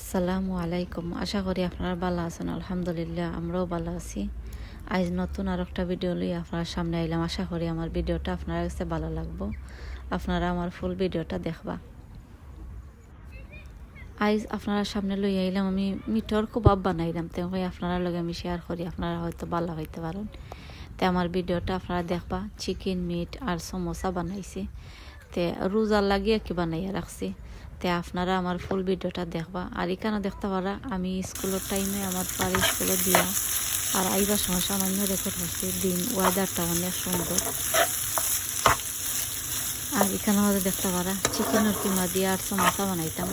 আসসালামু আলাইকুম। আশা করি আপনারা ভালো আছেন। আলহামদুলিল্লাহ আমরাও ভালো আছি। আজ নতুন আর একটা ভিডিও লই আপনার সামনে আইলাম। আশা করি আমার ভিডিওটা আপনার কাছে ভালো লাগবো। আপনারা আমার ফুল ভিডিওটা দেখবা। আজ আপনারা সামনে লই আইলাম আমি মিঠর কবাব বানাইলাম। তাই আপনারা লগে আমি শেয়ার করি, আপনারা হয়তো ভালো হইতে পারেন। তাই আমার ভিডিওটা আপনারা দেখবা। চিকেন মিট আর সমোসা বানাইছি। তে রোজার লাগিয়ে কি বানাইয়া রাখছি। তে আপনারা আমার ফুল ভিডিওটা দেখবা। আর এখানে দেখতে পারা আমি স্কুলের টাইমে আমার পাড়ি স্কুলে দিয়া আর আইবার সময় সামান্য রেকর্ড করছি। দিন ওয়েদারটা অনেক সুন্দর। আর এখানে আমাদের দেখতে পারা চিকেনের কিমা দিয়ে আর সমোসা বানাইতাম।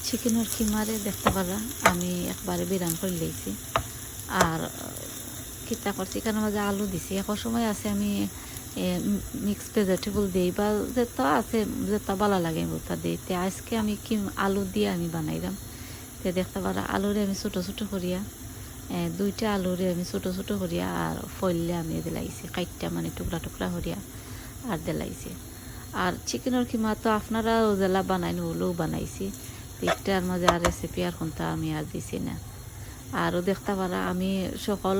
চিকেনের কিমারে দেখতে পারা আমি একবারে বিরান করে লইছি। আর কিতা করছি এখানে মাঝে আলু দিছি। এখন সময় আছে আমি মিক্স ভেজিটেবল দিই বা যেটা আছে যেটা ভালো লাগে ওটা দিই। তে আজকে আমি আলু দিয়ে আমি বানাইলাম। তে দেখতে পারা আলুরে আমি ছোটো ছোটো করিয়া দুইটা আলুরে আমি ছোটো ছোটো করিয়া আর ফইলে আমি দিলাইছি কাইটটা মানে টুকরা টুকরা করিয়া আর দিলাইছি। আর চিকেনের কিমা তো আপনারা জেলা বানাইনি হলেও বানাইছি। এটার মাঝে আর রেসিপি আর কোনটা আমি আর দিছি না। আরও দেখতে পারা আমি সকল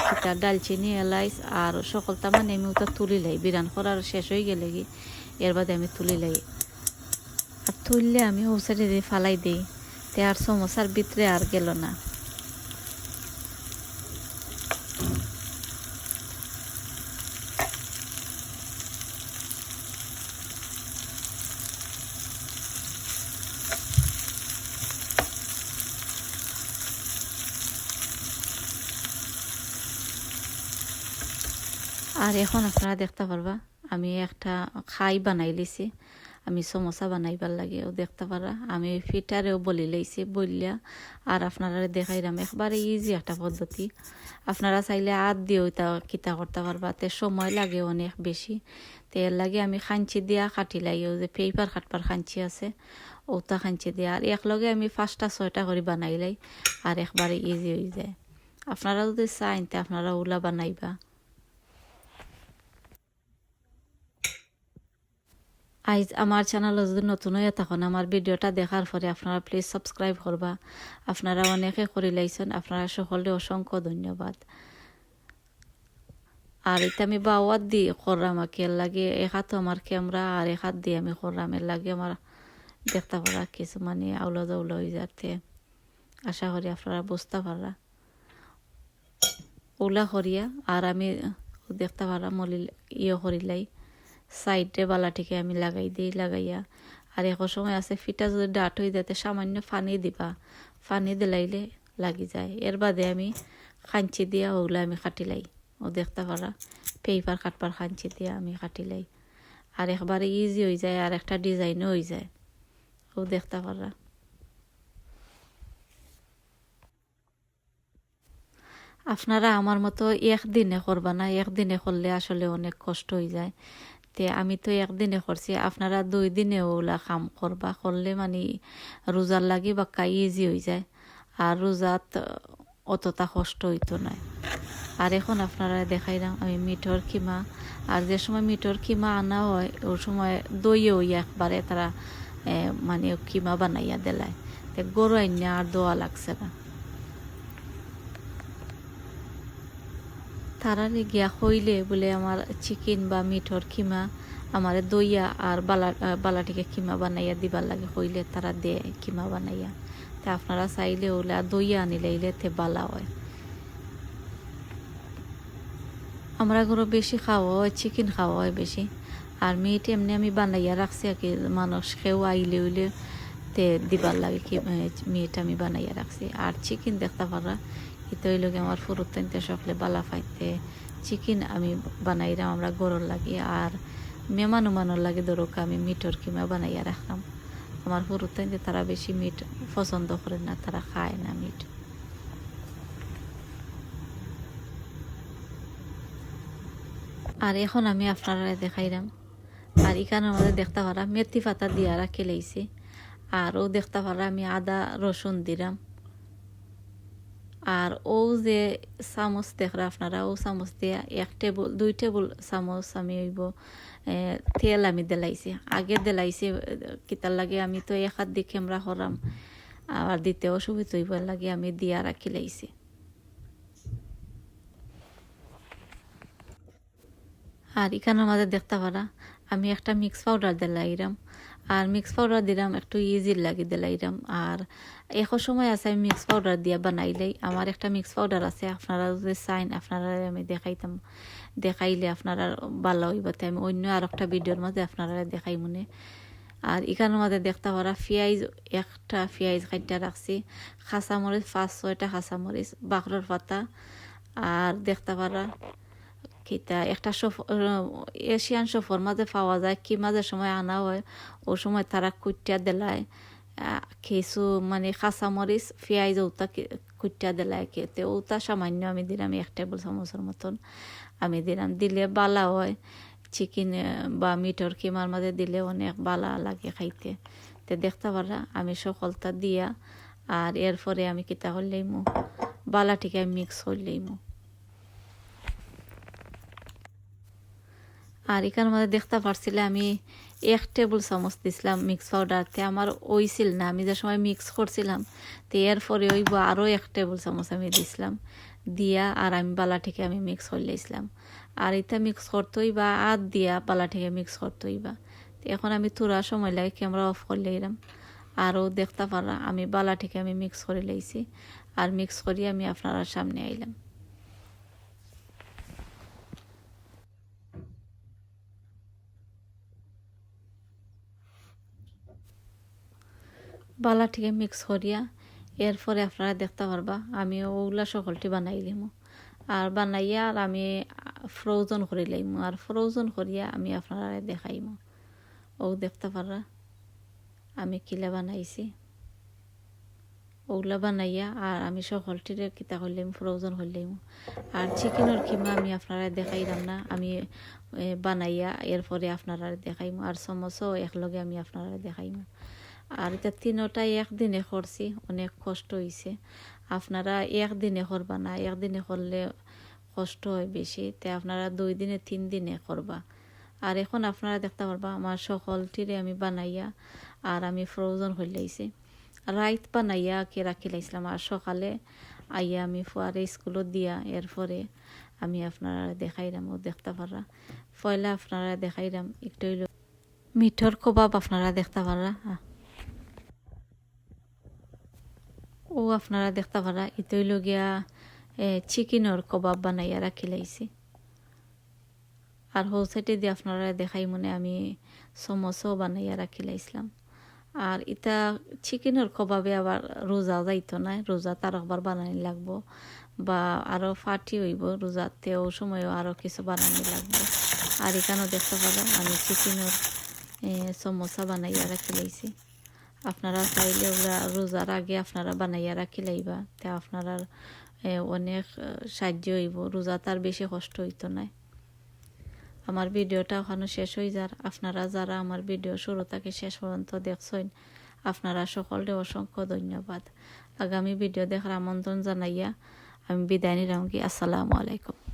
কিতা ডালচিনি এলাইচ আর সকলটা মানে আমি ওটা তুলি লাই। বিরান করার শেষ হয়ে গেলে কি এর বাদে আমি তুলি লাই। আর তুললে আমি ওসাইডে দিয়ে ফালাই দিই। তে আর সমোসার ভিতরে আর গেল না। আর এখন আপনারা দেখতে পারবা আমি একটা খাই বানাই লিছি। আমি সমোসা বানাইবার লাগে ও দেখতে পারা আমি ফিটারেও বলি লাইছি বললিয়া। আর আপনারা দেখাইলাম একবারে ইজি একটা পদ্ধতি। আপনারা চাইলে আদ দিয়েও তা কিতা করতে পারবা। তে সময় লাগে অনেক বেশি। তে এর লাগে আমি খাঞ্চি দিয়া কাটি লাই। ও যে পেপার কাটবার খাঞ্চি আছে ওটা খাঞ্চি দিয়া আর একলগে আমি 5টা 6টা করে বানাই লাই। আর একবারে ইজি হয়ে যায়। আপনারা যদি চাইন তে আপনারা ওলা বানাইবা। আইজ আমার চ্যানেল যদি নতুন হয়ে থাকুন আমার ভিডিওটা দেখার পরে আপনারা প্লিজ সাবস্ক্রাইব করবা। আপনারা অনেকে করে লাইছেন, আপনারা সকলে অসংখ্য ধন্যবাদ। আর এটা আমি বাওয়াত দিয়ে করলাম আর কি এর লাগে এক হাত আমার ক্যামেরা আর এক হাত দিয়ে আমি করলাম। এর লাগে আমার দেখতে পারা কিছু মানে আউলা দাউলা হয়ে যাতে। আশা করি আপনারা বুঝতে পারা ওলা করিয়া আর আমি দেখতে পারা মলি করিলাই সাইডে বালাটিকে আমি লাগাই দিই। লাগাইয়া আর এক সময় আছে ফিটা যদি ডাট হয়ে যাতে সামান্য পানি দিবা। পানি দিলাইলে লাগি যায়। এর বাদে আমি খাঞ্চি দিয়া ওগুলা আমি কাটিলাই। ও দেখতে পারা পেপার কাটবার খাঞ্চি দিয়া আমি কাটিলাই। আর একবারে ইজি হয়ে যায় আর একটা ডিজাইনও হয়ে যায়। ও দেখতে পারা আপনারা আমার মতো একদিনে করবা না। একদিনে করলে আসলে অনেক কষ্ট হয়ে যায়। তে আমি তো একদিনে করছি। আপনারা 2 দিনে ওলা কাম করবা। করলে মানে রোজার লাগি বাক্কা ইজি হয়ে যায়। আর রোজাত অতটা কষ্ট হইতো না। আর এখন আপনারা দেখাইলাম আমি মিঠর কিমা। আর যে সময় মিঠর কিমা আনা হয় ওই সময় দইও একবারে তারা মানে কিমা বানাইয়া দিলায়। তে গরু আইনা আর দোয়া লাগছে না। তারারে গিয়া হইলে বলে আমার চিকেন বা মিঠর কিমা আমার দইয়া আর বালাটিকে কিমা বানাইয়া দিবার লাগে হইলে তারা দেয় কিমা বানাইয়া। তা আপনারা চাইলে ওলা দইয়া আনিলে তে বালা হয়। আমরা ঘরে বেশি খাওয়া হয় চিকেন খাওয়া হয় বেশি। আর মিট এমনি আমি বানাইয়া রাখছি আর কি মানুষ খেয়েও আইলে উইলে তে দিবার লাগে কি মিট আমি বানাইয়া রাখছি। আর চিকেন দেখতে পারা এটা হইল আমার ফুরুত টাইনতে সকলে বালা ফাইতে চিকেন আমি বানাইলাম আমরা গরুর লাগে। আর মেমানুমানোর লাগে ধরুক আমি মিটর কিমা বানাইয়া রাখলাম। আমার ফুরুত টাইনতে তারা বেশি মিট পছন্দ করে না, তারা খায় না মিট। আর এখন আমি আপনারা দেখাইলাম। আর এখানে আমাদের দেখতে পারা মেথি পাতা দিয়া রাখি লাইছি। আর ও দেখতে পারা আমি আদা রসুন দিলাম। আর ও যে চামচ দেখরা আপনারা ও চামচ দিয়ে 2 টেবিল চামচ আমি হইব তেল আমি দিলাইছি আগে দিলাইছি কিতার লাগে আমি তো এক হাত দিয়ে ক্যামেরা করাম আর দ্বিতীয় সুবিধা হইব লাগে আমি দিয়া রাখি লাইছি আর এখানের মাঝে দেখতে পারা আমি একটা মিক্স পাউডার দিলাইরাম আর মিক্স পাউডার দিলাম একটু ইজি লাগে দিলাইরাম আর এখন সময় আছে আমি মিক্স পাউডার দিয়া বানাইলাই আমার একটা মিক্স পাউডার আছে আপনারা যদি চাইন আপনারা আমি দেখাইলে আপনারা ভালো হইব তাই আমি অন্য আর একটা ভিডিওর মাঝে আপনারা দেখাই মনে আর এখানের মাঝে দেখতে পারা একটা পেঁয়াজ কাটিয়া রাখছি কাঁচামরিচ 5-6টা কাঁচামরিচ বাকরের পাতা আর দেখতে পারা কিতা একটা এশিয়ান সফর মাঝে পাওয়া যায় কি মাঝে সময় আনা হয় ও সময় তারা কুটিয়া দিলায় কিছু মানে কাঁচামরিচ পেঁয়াজ ওটা কুটিয়া দিলায় খেতে ওটা সামান্য আমি দিলাম 1 টেবিল চামচের মতন আমি দিলাম দিলে বালা হয় চিকেন বা মিটর কিমার মাঝে দিলে অনেক বালা লাগে খাইতে তো দেখতে পারা আমি সকলটা দিয়া আর এরপরে আমি কিতা করলেইমু বালা থেকে মিক্স করলেইমু আর এখানের মধ্যে দেখতে পারছিলে আমি 1 টেবিল চামচ দিছিলাম মিক্স পাউডার তে আমার ওইছিল না আমি যে সময় মিক্স করছিলাম তো এরপরে ওইব আরও 1 টেবিল চামচ আমি দিছিলাম দিয়া আর আমি বালা থেকে আমি মিক্স করলেছিলাম আর এটা মিক্স করতেই বা আদ দিয়া বালা থেকে মিক্স করতেই বা এখন আমি তুরা সময় লাগে ক্যামেরা অফ করলে এলাম আরও দেখতে পারা আমি বালা থেকে আমি মিক্স করে লাইছি আর মিক্স করি আমি আপনারা সামনে আইলাম বালা থেকে মিক্স করিয়া এরপরে আপনারা দেখতে পারবা আমি ওগুলা সকলটি বানাইলিম আর বানাইয়া আর আমি ফ্রোজন করে লাইম আর ফ্রোজন করিয়া আমি আপনারা দেখাইম ও দেখতে পারা আমি কিলা বানাইছি ওগুলা বানাইয়া আর আমি সকলটির কিতা করলাম ফ্রোজন করলাম আর চিকেনের কিমা আমি আপনারা দেখাইলাম না আমি বানাইয়া এরপরে আপনারা দেখাইম আর সমোসাও একলগে আমি আপনারা দেখাইম আর এটা 3টাই একদিনে করছি অনেক কষ্ট হয়েছে আপনারা একদিনে করবা না একদিনে করলে কষ্ট হয় বেশি তাই আপনারা 2 দিনে 3 দিনে করবা আর এখন আপনারা দেখতে পারবা আমার সকলটিরে আমি বানাইয়া আর আমি ফ্রোজন হয়ে লাইছি রাইত বানাইয়া কে রাখি লাইছিলাম আর সকালে আইয়া আমি ফুয়ারে স্কুলত দিয়া এরপরে আমি আপনারা দেখাইলাম ও দেখতে পারা পয়লা আপনারা দেখাইলাম একটু মিঠর কবাব আপনারা দেখতে পারা ও আপনারা দেখতে পারা ইতই লগিয়া চিকেনের কবাব বানাইয়া রাখি লাইছি আর হো সাইডে দিয়ে আপনারা দেখাই মনে আমি সমোসাও বানাইয়া রাখি লাইছিলাম আর এটা চিকেনের কবাবে আবার রোজা যাইতো না রোজা তার একবার বানানি লাগবো বা আরও ফাটি হইব রোজাতেও সময়ও আরও কিছু বানানি লাগবে আর এখানেও দেখতে পারা আমি চিকেনের সমোসা বানাইয়া রাখি লাইছি আপনারা চাইলে ওরা রোজার আগে আপনারা বানাইয়া রাখি লাইবা তা আপনারা অনেক সাহায্য হইব রোজা তার বেশি কষ্ট হইতো না আমার ভিডিওটা ওখানে শেষ হয়ে যার আপনারা যারা আমার ভিডিও শুরু থেকে শেষ পর্যন্ত দেখছেন আপনারা সকলকে অসংখ্য ধন্যবাদ আগামী ভিডিও দেখার আমন্ত্রণ জানাইয়া আমি বিদায় নিলাম কি আসসালামু আলাইকুম।